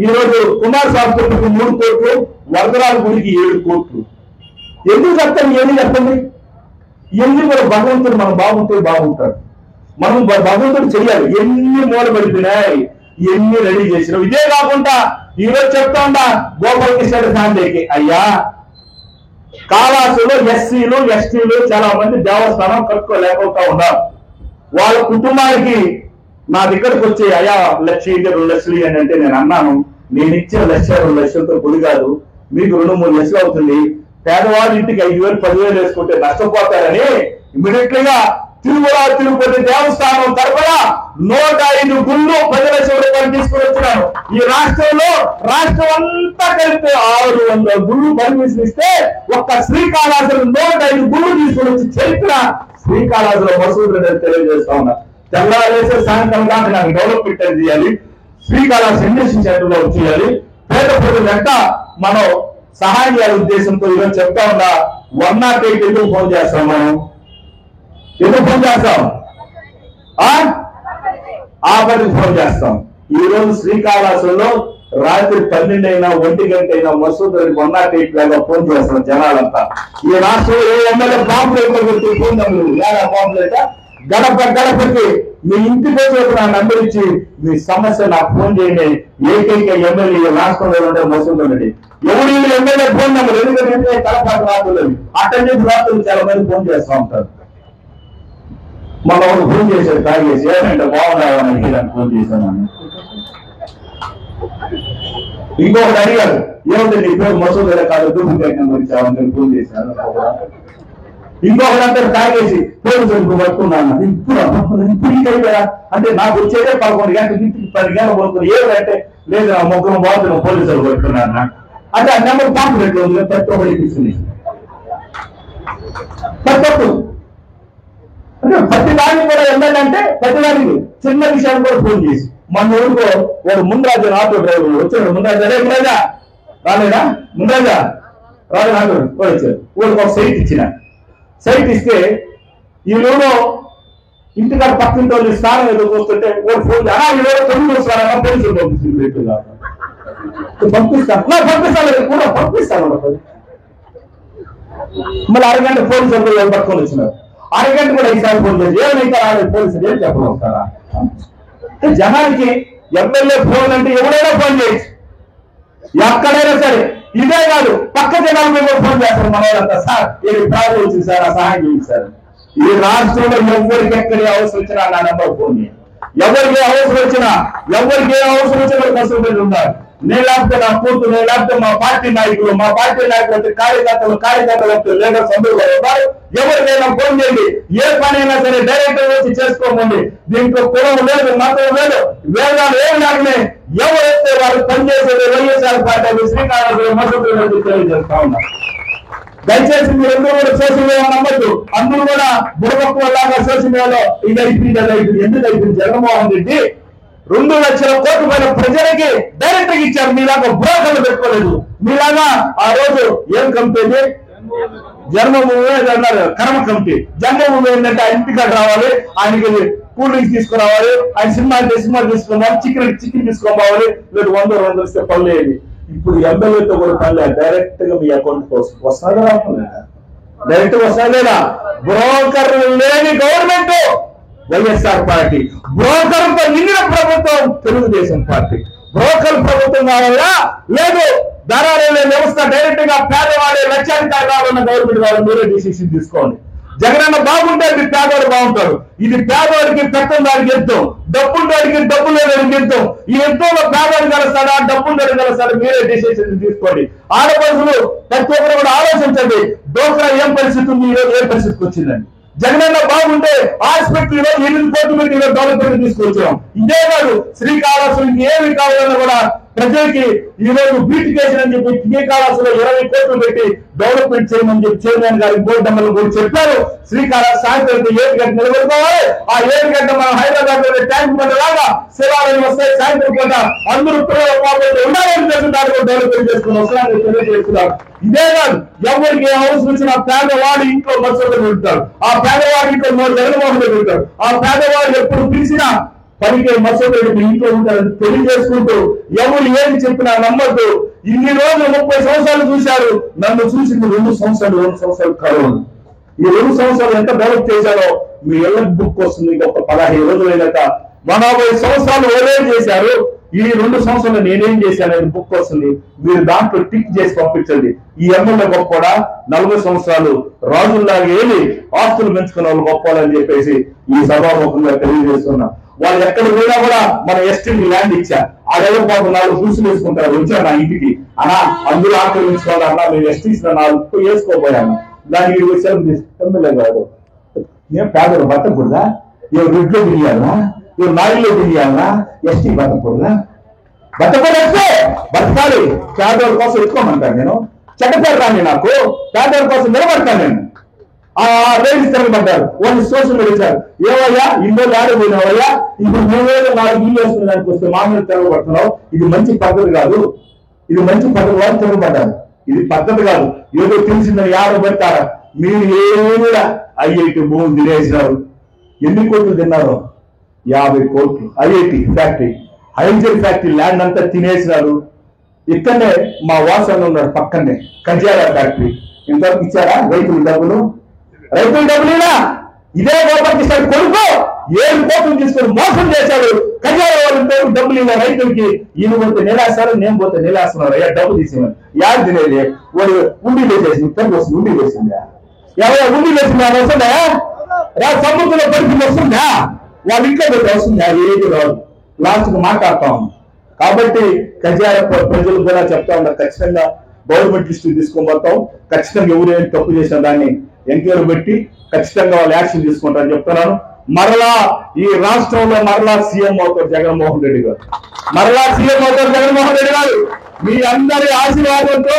ఈరోజు కుమార్ సాస్త్రికి 3 కోట్లు, వరదరాల గుడికి 7 కోట్లు. ఎందుకు చెప్తాను, ఏమి చెప్పండి, ఇవన్నీ కూడా భగవంతుడు మనం బాగుంటే బాగుంటాడు, మనం భగవంతుడు చెయ్యాలి. ఎన్ని మూలబడిపోయినాయి, ఎన్ని రెడీ చేసినాం. ఇదే కాకుండా ఈరోజు చెప్తా ఉందా గోపాలకృష్ణ గాంధీకి, అయ్యా కాళాసులో ఎస్సీలు ఎస్టీలు చాలా మంది దేవస్థానం కట్టుకోలేకపోతా ఉన్నారు. వాళ్ళ కుటుంబానికి నా దగ్గరకు వచ్చి అయ్యా 1,00,000 2 లక్షలు అని అంటే నేను అన్నాను, నేను ఇచ్చే 1,00,000 2 లక్షలతో పొడి కాదు, మీకు 2-3 లక్షలు అవుతుంది. పేదవాడి ఇంటికి 5,000 10,000 వేసుకుంటే నష్టపోతారని ఇమీడియట్ గా తిరుపతి దేవస్థానం తరపున 105 గుళ్ళు 10 లక్షల రూపాయలు తీసుకుని వచ్చినాను. ఈ రాష్ట్రంలో రాష్ట్రం అంతా కలిపి 600 గుళ్ళు పర్మిషన్ ఇస్తే ఒక్క శ్రీకాళహస్తిలో 105 గుళ్ళు తీసుకుని వచ్చి చరిత్ర శ్రీకాళహస్తిలో మసూద్ రెడ్డి తెలియజేస్తా ఉన్నా. తెల్లారేసే సాయంత్రం దాకా నాకు డెవలప్మెంట్ చేయాలి, శ్రీకాళహస్తి ఇండస్ట్రీ సెంటర్ లో చేయాలి, పేద ప్రజలు ఎంత మనం సహాయం చేయాలి ఉద్దేశంతో ఈరోజు చెప్తా ఉన్నా. 108 ఎందుకు ఫోన్ చేస్తాం, మనం ఎందుకు ఫోన్ చేస్తాం, ఆపదికి ఫోన్ చేస్తాం. ఈ రోజు శ్రీకాళహస్తిలో రాత్రి 12 అయినా 1 గంట అయినా మసూద్ రెడ్డి 108 లాగా ఫోన్ చేస్తాం జనాలంతా. ఈ రాష్ట్రంలో ఏ ఎమ్మెల్యే పాంప్లెట్ ఫోన్ పాంప్లెట్ గడప గడపకి మీ ఇంటికి వచ్చి నా నంబర్ ఇచ్చి మీ సమస్య నాకు ఫోన్ చేయండి. ఏకైక ఎమ్మెల్యే రాష్ట్రంలో ఉండే మసూద్ రెడ్డి. ఎవరు ఎమ్మెల్యే ఫోన్ నెంబర్, ఎందుకంటే కలపాటు రాత్రులు అటెండ్ రాత్రులు చాలా మంది ఫోన్ చేస్తూ ఉంటారు. మన వాళ్ళు ఫోన్ చేశారు తాగేసి, ఏమంటే బాగున్నావని ఫోన్ చేశాను. ఇంకొకటి అడిగారు, ఏమంటే నీ పేరు మసూద్ రెడ్డి కాదు, డూప్లికేట్ నెంబర్ ఇచ్చావని ఫోన్ చేశాను. ఇంకొకరంతా తాగేసి పోలీసులు పట్టుకున్నాను. ఇప్పుడు అయిపోయా అంటే నాకు వచ్చేదే 11 గంటలు, ఇంటికి 10 గంటలు పడుకుని ఏదంటే లేదు నా ముగ్గురు బాగుంది పోలీసులు పట్టుకున్నాను అంటే ఆ నెంబర్ పాంప్లెట్లు ఉంది ప్రతి ఒక్కటి తీసుకుని తప్పు అంటే ప్రతి దానికి కూడా ఏంటంటే ప్రతి దానికి చిన్న విషయాన్ని కూడా ఫోన్ చేసి మన ఊరికో వాడు ముందరాజు ఆటో డ్రైవర్ వచ్చాడు. ముందరాజు అదే ముందరాజా రాలేదా? ముందరాజా రాలేదు ఆటో కూడా వచ్చాడు. ఊరికి ఒక సైట్ ఇచ్చిన. సైట్ ఇస్తే ఈ లోనో ఇంటికాడ పక్కింటి వాళ్ళు స్థానం ఏదో చూస్తుంటే వాడు ఫోన్ ఈరోజు 9 వస్తారా పోలీసులు పంపిస్తాను మళ్ళీ అరగంట పోలీసులు పట్టుకొని వచ్చినారు. అరగంట కూడా ఈసారి ఫోన్ చేసి ఏమైతే రాలేదు పోలీసులు ఏం చెప్పగలుగుతారా? జనానికి ఎమ్మెల్యే ఫోన్ అంటే ఎవరైనా ఫోన్ చేయొచ్చు, ఎక్కడైనా సరే. ఇదే కాదు పక్క జనాలు మేము ఫోన్ చేస్తారు మన వాళ్ళంతా, సార్ ఇది ప్రాబ్లం వచ్చింది సార్ ఆ సహాయం చేయండి సార్. ఈ రాష్ట్రంలో ఎవరికి ఎక్కడి అవసరం వచ్చినా నా నెంబర్ ఫోన్ చేయండి. ఎవరికి అవసరం వచ్చినా కష్టపడి ఉన్నారు. నేను లేకపోతే నా పూర్తి, నేను లేకపోతే మా పార్టీ నాయకులు అంటే కార్యకర్తలు లీడర్స్ అందరూ ఉన్నారు. ఎవరికైనా ఫోన్ చేయండి, ఏ పని అయినా సరే డైరెక్ట్ వచ్చి చేసుకోమండి. దీంట్లో కులం లేదు, మతం లేదు, వేదాలు ఏమి లేకనే ఎవరైతే వాళ్ళు పనిచేసేది వైఎస్ఆర్ పార్టీ శ్రీకాళహస్తి మసూతులు తెలియజేస్తా ఉన్నారు. దయచేసి మీరు ఎందుకు కూడా సోషల్ మీడియా నమ్మద్దు. అందరూ కూడా బుడపక్కు లాగా సోషల్ మీడియాలో ఇది అయిపోయింది అది అయిపోయింది. ఎందుకు అయిపోయింది? జగన్మోహన్ రెడ్డి 2 లక్షల కోట్ల పైన ప్రజలకి డైరెక్ట్ గా ఇచ్చారు. మీలాగా బ్రోకర్లు పెట్టుకోలేదు. మీలాగా ఆ రోజు ఏం కంపెనీ జన్మభూమి అన్నారు, కర్మ కమిటీ. జన్మభూమి ఏంటంటే ఆ ఇంటికాడ రావాలి, ఆయనకి కూల్ డ్రింక్స్ తీసుకురావాలి, ఆయన సినిమా తీసుకురావాలి, చికెన్ తీసుకోవాలి, లేదు 100 ఇస్తే పనులేది. ఇప్పుడు ఎమ్మెల్యేతో కూడా పనిలేదు, డైరెక్ట్ గా మీ అకౌంట్ వస్తారా రాకుండా డైరెక్ట్ వస్తాలేదా? బ్రోకర్ లేని గవర్నమెంట్ వైఎస్ఆర్ పార్టీ, బ్రోకర్తో నిండిన ప్రభుత్వం తెలుగుదేశం పార్టీ. బ్రోకర్ ప్రభుత్వం కావాలా? లేదు ధరాలే వ్యవస్థ డైరెక్ట్ గా పేదవాడే లక్ష్యాధికారి కావాలన్న గవర్నమెంట్ కావాలి. మీరే డిసిషన్ తీసుకోండి. జగనన్న బాగుంటే మీ పేదవాడు బాగుంటాడు. ఇది పేదవాడికి పెత్తందానికి యుద్ధం, డబ్బుంటాడికి డబ్బు లేదని యుద్ధం. ఈ యుద్ధంలో పేదవాడు కలుస్తాడా, డబ్బుంటాడు కలుస్తాడా? మీరే డిసిషన్ తీసుకోండి. ఆడపడుచులు ప్రతి ఒక్కరు కూడా ఆలోచించండి. డోక్రా ఏం పరిస్థితి ఉంది, ఈరోజు ఏ పరిస్థితికి వచ్చిందని. జగనన్న బాగుంటే హాస్పిటల్లో 8 కోట్లు పెట్టి డెవలప్మెంట్ తీసుకొచ్చాం. ఇదే కాదు శ్రీకాళహస్తికి ఏమి కావాలన్నా కూడా ప్రజలకి ఈ రోజు బ్యూటిఫికేషన్ అని చెప్పి శ్రీకాళహస్తిలో 20 కోట్లు పెట్టి డెవలప్మెంట్ చేయమని చెప్పి చైర్మన్ గారికి బోర్డు మెంబర్లు కూడా చెప్పారు. శ్రీకాళహస్తి సాయంత్రం 7 గంటలు నిలబెట్టుకోవాలి. ఆ 7 గంటల మనం హైదరాబాద్ లో ట్యాంక్ బండ్ లాగా శివాలయం వస్తాయి. సాయంత్రం పూట అందరూ ఉండాలని చెప్పి దాన్ని కూడా డెవలప్మెంట్ చేసుకుని వస్తున్నారని తెలియజేస్తున్నారు. ఇదే కాదు ఎవరికి ఏ అవసరం వచ్చిన పేదవాడు ఇంట్లో మత్స్యం ఉంటాడు. ఆ పేదవాడి ఇంట్లో జగన్మోహన్ రెడ్డి ఉంటాడు. ఆ పేదవాడు ఎప్పుడు పిలిచినా పనికి మత్స్యం రెడ్డి ఇంట్లో ఉంటారని తెలియజేసుకుంటూ ఎవరు ఏమి చెప్పినా నమ్మద్దు. ఇన్ని రోజులు 30 సంవత్సరాలు చూశారు, నన్ను చూసింది 2 సంవత్సరాలు కరోనా. ఈ 2 సంవత్సరాలు ఎంత డెవలప్ చేశారో మీ ఇళ్ళకి బుక్ వస్తుంది. ఒక 15 రోజులు అయినాక 40 సంవత్సరాలు ఓవే చేశారు. ఈ 2 సంవత్సరాలు నేనేం చేశాను బుక్ వస్తుంది. మీరు దాంట్లో టిక్ చేసి పంపించండి. ఈ ఎమ్మెల్యే గొప్పడా 40 సంవత్సరాలు రాజుల్లాగా ఏమి ఆస్తులు పెంచుకున్న వాళ్ళు గొప్పవాళ్ళని చెప్పేసి ఈ సభాముఖంగా తెలియజేస్తున్నా. వాళ్ళు ఎక్కడ పోయినా కూడా మన ఎస్టీకి ల్యాండ్ ఇచ్చా. ఆడేదో పాపం 4 చూసులు వేసుకుంటారు. వచ్చారు నా ఇంటికి, అన్నా అందరూ ఆక్రమించుకోవాలన్నా మేము ఎస్టీస్ 4 వేసుకోపోయాను. దానికి 20 సెలవు ఎమ్మెల్యే కాదు. ఏం పేదలు బతకూడదా? ఎవరు రెడ్లో తిరిగారా, ఎవరు నాయుడులో తిరిగారా? ఎస్టీ బతకూడదా? బతకూడదే బతకాలి. పేదవాళ్ళ కోసం ఎత్తుకోమంటాను నేను. చెడ్డపేరు రాని నాకు పేదవాళ్ళ కోసం నిలబడతాను నేను. ఆ రైలు తిరగబడ్డారు. వాళ్ళు సోషల్ మీడియా ఏవయ్యా ఇంట్లో ఆడిపోయినావయ్యా, ఇప్పుడు 4 ఇల్లు వేసుకునే దానికి వస్తే మామూలు తిరగబడుతున్నావు. ఇది మంచి పద్ధతి కాదు. ఇది మంచి పద్ధతి. వాళ్ళు తిరగబడ్డారు. ఇది పద్ధతి కాదు. ఏదో తెలిసిందని ఆడబెడతారా? మీరు ఏమి ఐఐటి భూమి తినేసినారు. ఎన్ని కోట్లు తిన్నారు? 50 కోట్లు. ఐఐటి ఫ్యాక్టరీ, హైజర్ ఫ్యాక్టరీ ల్యాండ్ అంతా తినేసినారు. ఇక్కడనే మా వాసన ఉన్నాడు పక్కనే కజారా ఫ్యాక్టరీ. ఇంతవరకు ఇచ్చారా రైతుల డబ్బులు? ఇలా ఇదే గోపాలకృష్ణ కొడుకు 7 కోట్లు తీసుకొని మోసం చేశాడు. కజారా వాళ్ళు డబ్బులు ఇలా రైతులకి. ఈయన పోతే నిలేస్తారు, నేను పోతే నిలేస్తున్నారు. అయ్యా డబ్బు తీసేమని యారు తినేది? వాడు ఉండి వేసేసి ఇక్కడికి వస్తుంది. ఉండి వేసిందా? ఎవరో ఉండి వేసిందా? వస్తుందా? సముద్రంలో పరిస్థితి వస్తుందా? వాళ్ళ ఇంట్లో పెట్టి వస్తుందా? ఏది రాదు. లాస్ట్కి మాట్లాడతా ఉన్నాం. కాబట్టి కజారా ప్రజలు కూడా చెప్తా ఉన్నారు, ఖచ్చితంగా గవర్నమెంట్ లిస్టు తీసుకొని పోతాం. ఖచ్చితంగా ఎవరైనా తప్పు చేసిన దాన్ని ఎంక్వైరీ పెట్టి ఖచ్చితంగా వాళ్ళు యాక్షన్ తీసుకుంటారని చెప్తున్నాను. మరలా ఈ రాష్ట్రంలో మరలా సీఎం అవుతారు జగన్మోహన్ రెడ్డి గారు. మరలా సీఎం అవుతారు జగన్మోహన్ రెడ్డి గారు. మీ అందరి ఆశీర్వాదంతో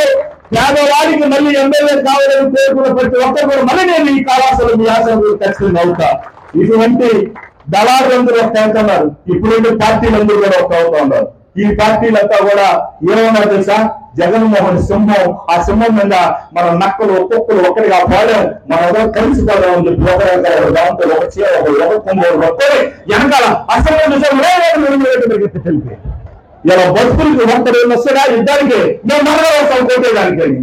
పేదవాడికి మళ్ళీ ఎమ్మెల్యే కావాలని కోరుకున్న ప్రతి ఒక్కరు కూడా మళ్ళీ నేను ఈ కళాశాల మీ ఆశలు ఖచ్చితంగా అవుతా. ఇటువంటి దళారులందరూ ఒక అవుతున్నారు. ఇప్పుడు పార్టీలందరూ కూడా ఒక అవుతా ఉన్నారు. ఈ పార్టీలంతా కూడా ఏమన్నా తెలుసా, జగన్మోహన్ సింహం, ఆ సింహం మీద మన నక్కలు ఒక్కొక్కరు ఒకటిగా పోలేం, మన కలిసి పోదామని చెప్పి ఒకరి దాంతో ఒక చీర ఒకరు వెనకాల అసలు తెలిపి ఇలా బతుకులకి ఒక్కడు వస్తాడా ఇద్దరికి మేము మరలా వస్తాం కోటేదానికి అని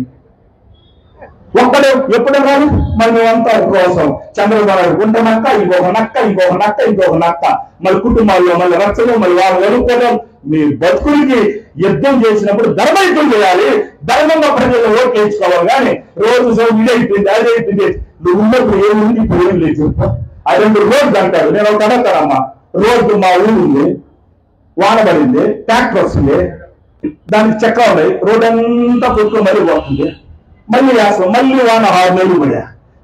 ఒక్కడు ఎప్పుడే కాదు. మరి మేమంతా కోసం చంద్రబాబు గుంట నక్క, ఇంకొక నక్క, ఇంకొక నక్క, ఇంకొక నక్క, మళ్ళీ కుటుంబాల్లో మళ్ళీ రక్షలు, మళ్ళీ వాళ్ళు వెనుక్కోవడం. మీ బతుకులకి యుద్ధం చేసినప్పుడు ధర్మయుద్ధం చేయాలి, ధర్మంగా ప్రజలు ఓట్లు వేయించుకోవాలి. కానీ రోజు ఇది అయిపోయింది, అది అయిపోయింది, నువ్వు ఉన్నప్పుడు ఏముంది, ఇప్పుడు ఏం లేదు చెప్పు. అది రోడ్డు అంటారు. నేను ఒక అడగతానమ్మా, రోడ్డు మా ఊరు ఉంది, వాన పడింది, ట్రాక్టర్ వస్తుంది, దానికి చెక్క ఉన్నాయి, రోడ్డు అంతా కొట్టుకుని మళ్ళీ పోతుంది, మళ్ళీ వేస్తాం, మళ్ళీ వాన 6 నెలలు పడా.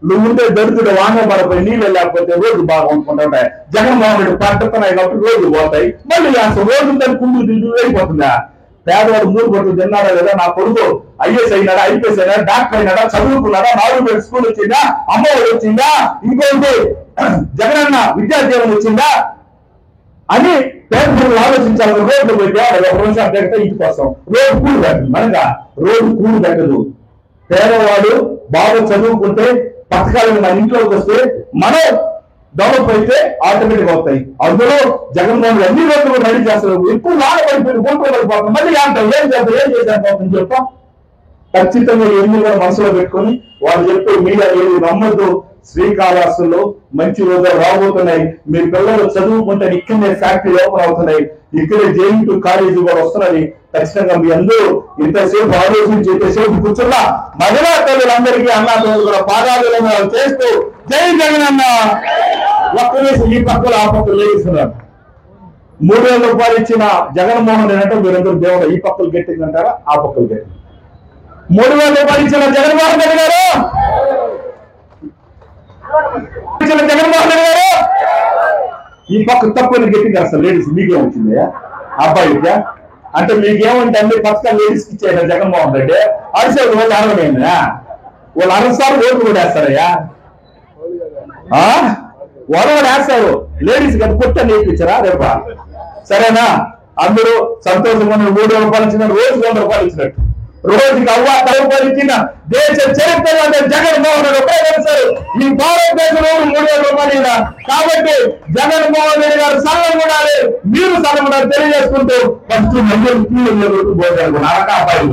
నువ్వు ఉంటే దొరుకుతుంటే వాన పడిపోయి నీళ్ళు లేకపోతే రోడ్డు బాగా ఉంటుకుంటుంటాయి. జగన్మోహన్ రెడ్డి పట్టుతున్నాయి కాబట్టి రోడ్లు పోతాయి, మళ్ళీ వేస్తాం, రోడ్డు దాన్ని కుండు దిద్దు అయిపోతుందా. పేదవాడు 3 కోట్లు తిన్నాడా లేదా, నా కొడుకు ఐఏఎస్ అయినాడా, ఐపీఎస్ అయినాడా, డాక్టర్ అయినాడా, చదువుకున్నాడా, 4 స్కూల్ వచ్చిందా, అమ్మఒడి వచ్చిందా, ఇంకోటి జగనన్న విద్యాదీవన వచ్చిందా అని పేదలు ఆలోచించాలి. రోడ్లు పోతే ఒక నిమిషం దగ్గర ఇంటి కోసం రోడ్డు కూడు పెట్టదు. మనగా రోడ్డు కూడు పెట్టదు. పేదవాడు బాగా చదువుకుంటే పథకాలను మన ఇంట్లోకి వస్తే మనం డెవలప్ అయితే ఆటోమేటిక్ అవుతాయి. అందులో జగన్మోహన్ రెడ్డి అన్ని రోడ్లు కూడా రెడీ చేస్తారు. ఎక్కువ లాభ పడిపోయింది, కొనుక్కోబడిపోతాం, మళ్ళీ అంటాం ఏం చేస్తాం, ఏం చేశాను చెప్తాం. ఖచ్చితంగా ఎన్ని కూడా మనసులో పెట్టుకొని వాళ్ళు చెప్పే మీడియా ఏది నమ్మద్దు. శ్రీకాళహస్తిలో మంచి రోజులు రాబోతున్నాయి. మీ పిల్లలు చదువుకుంటే ఇక్కడనే ఫ్యాక్టరీ ఓపెన్ అవుతున్నాయి, ఇక్కడే జేఎన్‌టీయూ కాలేజీ కూడా వస్తున్నది. ఖచ్చితంగా మీ అందరూ ఇంతసేపు ఆలోచించి ఇంతసేపు కూర్చున్నా మహిళా తల్లులందరికీ అన్నదాతలు కూడా పాదాభివందనాలు చేస్తూ జై జగన్ అన్న. ఒక్కరేసి ఈ పక్కలు ఆ పక్కలు లేస్తున్నారు. 3,000 రూపాయలు ఇచ్చిన జగన్మోహన్ రెడ్డి అంటే మీరందరూ దేవుడు ఈ పక్కలు గట్టిందంటారా, ఆ పక్కలు గట్టి. 3,000 రూపాయలు ఇచ్చిన జగన్మోహన్ రెడ్డి గారు, జగన్మోహన్ రెడ్డి గారు ఈ పక్క తక్కువ గట్టిగా అసలు లేడీస్ మీకే వచ్చింది, అబ్బాయిగా అంటే మీకేమంటే అన్ని పథకాలు లేడీస్కి ఇచ్చారు జగన్మోహన్ రెడ్డి. అరిసే వాళ్ళు అరవైనా వాళ్ళు 60 సార్లు ఓట్లు కూడా వేస్తారయ్యా, వాళ్ళు కూడా వేస్తారు. లేడీస్ కదా కొట్ట నేర్పించారా రేప, సరేనా? అందరూ సంతోషంగా 3,000 రూపాయలు ఇచ్చిన, రోజు 100 రూపాయలు ఇచ్చినట్టు, రోజుకి 1000 రూపాయలు ఇచ్చిన దేశ చరిత్రలో జగన్మోహన్ రెడ్డి ఒకే వేశారు. ఈ భారతదేశంలో 3,000 రూపాయలు. కాబట్టి జగన్మోహన్ రెడ్డి గారు సరళం ఉండాలి, మీరు సరళం ఉండాలి తెలియజేసుకుంటూ ఫస్ట్ మధ్య భోజనం అరకా అబ్బాయి